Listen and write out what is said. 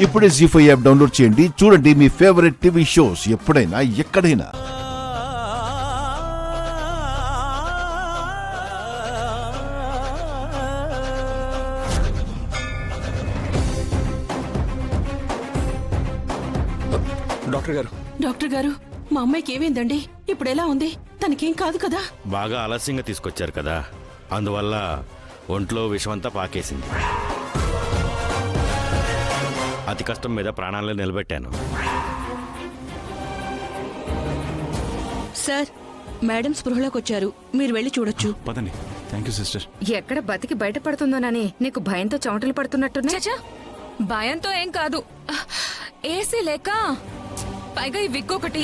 ఇప్పుడే జీ5 app download చేయండి. చూడండి మీ ఫేవరెట్ టీవీ షోస్ ఎప్పుడైనా ఎక్కడైనా. డాక్టర్ గారు, మా అమ్మాయికి ఏమైందండి? ఇప్పుడు ఎలా ఉంది? తనకేం కాదు కదా? బాగా ఆలస్యంగా తీసుకొచ్చారు కదా, అందువల్ల ఒంట్లో విషమంతా పాకేసింది. అతి కష్టం మీద ప్రాణాలను నిలబెట్టాను. సార్, మేడం స్పృహలోకి వచ్చారు, మీరు వెళ్ళి చూడొచ్చు. పదండి. Thank you sister. ఎక్కడ బతికి బయటపడుతుందోనని నీకు భయంతో చెమటలు పడుతున్నట్టున్నా. చచ్చా, భయంతో ఏం కాదు. ఏసీ లేక, పైగా ఈ విక్ ఒకటి